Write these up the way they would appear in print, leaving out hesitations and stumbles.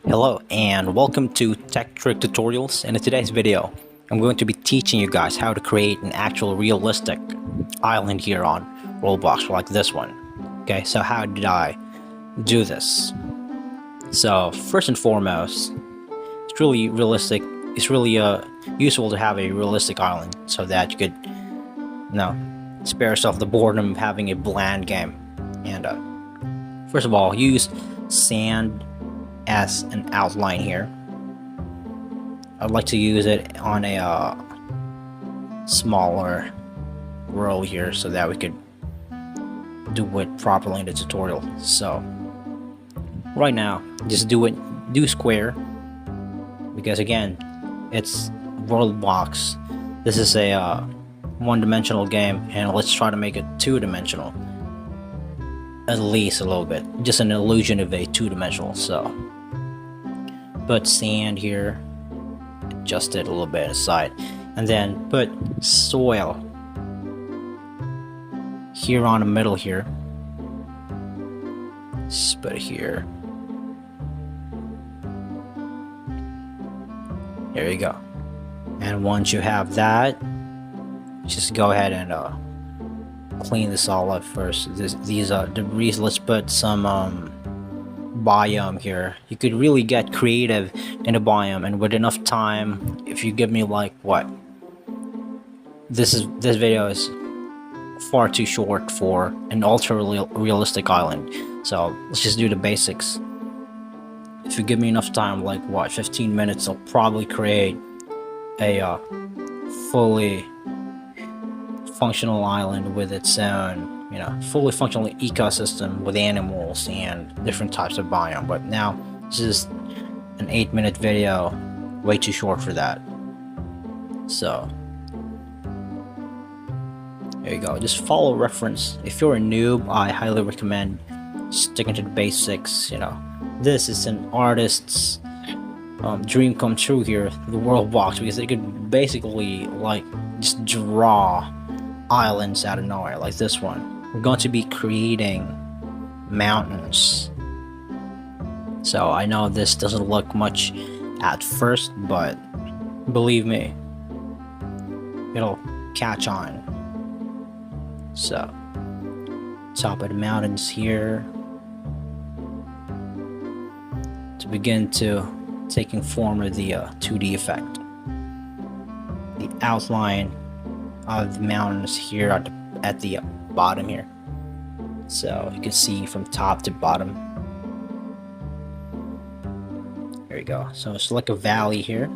Hello and welcome to Tech Trick Tutorials, and in today's video I'm going to be teaching you guys how to create an actual realistic island here on Roblox like this one. Okay, so how did I do this? So first and foremost, it's really realistic. It's really useful to have a realistic island so that you could, spare yourself the boredom of having a bland game. And first of all, use sand as an outline here. I'd like to use it on a smaller world here so that we could do it properly in the tutorial. So right now, just do square, because again, it's world box. This is a one-dimensional game, and let's try to make it two-dimensional, at least a little bit, just an illusion of a two-dimensional. So put sand here, adjust it a little bit aside, and then put soil here on the middle here. Just put it here. There you go. And once you have that, just go ahead and clean this all up first. These debris. Let's put some biome here. You could really get creative in a biome, and with enough time, if you give me like what, this video is far too short for an ultra realistic island, so let's just do the basics. If you give me enough time, like what, 15 minutes, I'll probably create a fully functional island with its own, fully functional ecosystem with animals and different types of biome. But now this is an 8-minute video, way too short for that. So there you go. Just follow reference. If you're a noob, I highly recommend sticking to the basics. This is an artist's dream come true here, the world box, because they could basically like just draw islands out of nowhere like this one. We're going to be creating mountains. So I know this doesn't look much at first, but believe me, it'll catch on. So top of the mountains here, to begin to taking form of the 2D effect. The outline of the mountains here at the bottom here, so you can see from top to bottom. There you go. So it's like a valley here.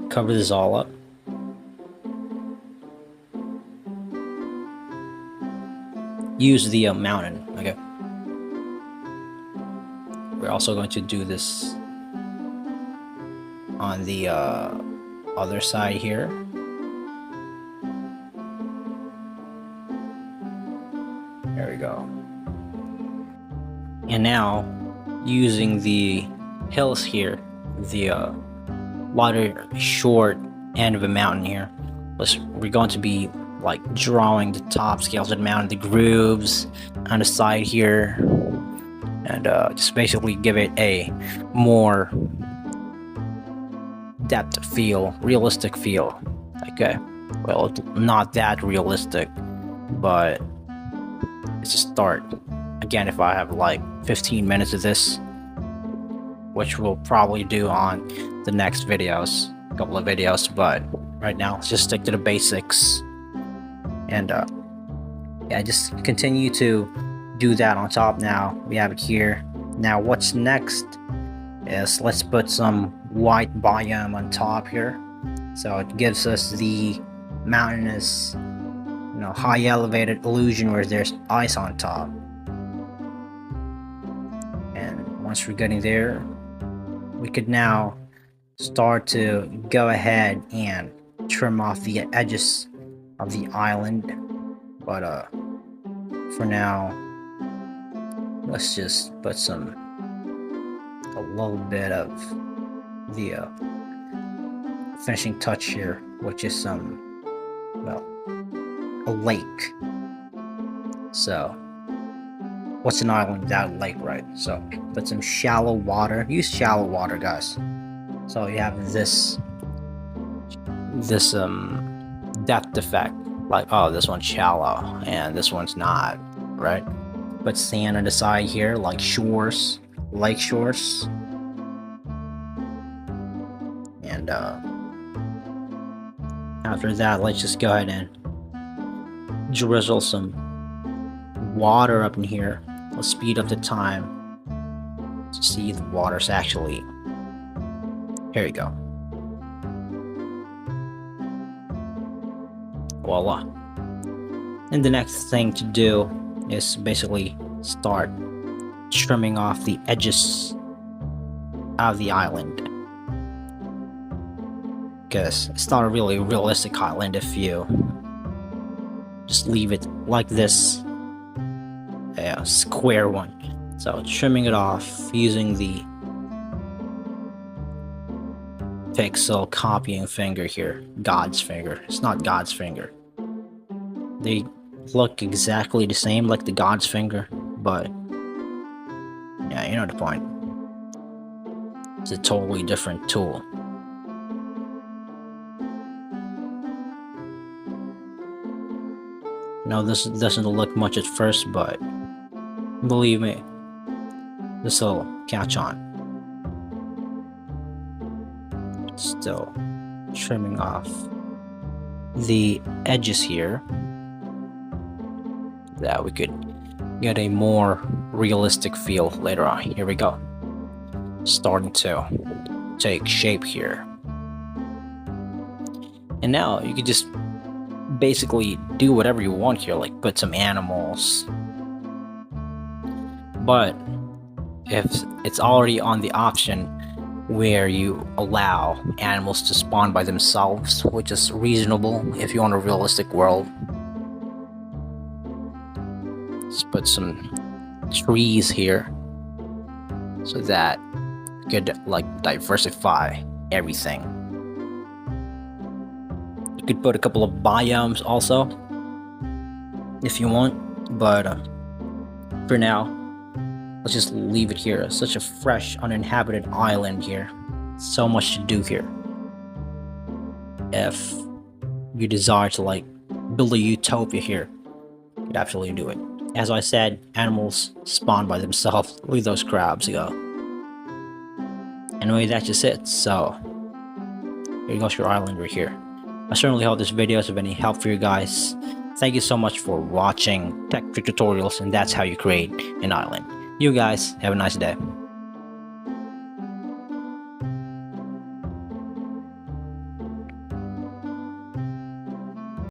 Cover this all up. Use the mountain. Okay. We're also going to do this on the other side here. There we go. And now, using the hills here, the wider short end of a mountain here, we're going to be like drawing the top scales of the mountain, the grooves on the side here, and just basically give it a more depth feel, realistic feel. Okay, well, not that realistic, but it's a start. Again, if I have like 15 minutes of this, which we'll probably do on the next videos, a couple of videos, but right now let's just stick to the basics, and yeah, just continue to do that on top. Now we have it here. Now what's next is let's put some white biome on top here, so it gives us the mountainous, high elevated illusion where there's ice on top. And once we're getting there, we could now start to go ahead and trim off the edges of the island, but for now, let's just put a little bit of the finishing touch here, which is a lake. So what's an island without a lake, right? So put some shallow water. Use shallow water, guys. So you have this depth effect, like, oh, this one's shallow and this one's not, right? Put sand on the side here, like shores, lake shores, and after that, let's just go ahead and drizzle some water up in here. Let's speed up the time to see the water's actually. Here you go. Voila. And the next thing to do is basically start trimming off the edges of the island, because it's not a really realistic island if you just leave it like this, a square one. So trimming it off using the pixel copying finger here, God's finger. It's not God's finger. They look exactly the same like the God's finger, but yeah, you know the point. It's a totally different tool. No, this doesn't look much at first, but believe me, this will catch on. Still trimming off the edges here, that we could get a more realistic feel later on. Here we go. Starting to take shape here. And now you could just basically do whatever you want here, like put some animals. But if it's already on the option where you allow animals to spawn by themselves, which is reasonable if you want a realistic world. Let's put some trees here so that you could like diversify everything. You could put a couple of biomes also if you want, but for now, let's just leave it here. It's such a fresh, uninhabited island here. So much to do here. If you desire to like build a utopia here, you could absolutely do it. As I said, animals spawn by themselves. Leave those crabs go. Anyway, that's just it. So here goes your island right here. I certainly hope this video is of any help for you guys. Thank you so much for watching Tech Trick Tutorials, and that's how you create an island. You guys have a nice day.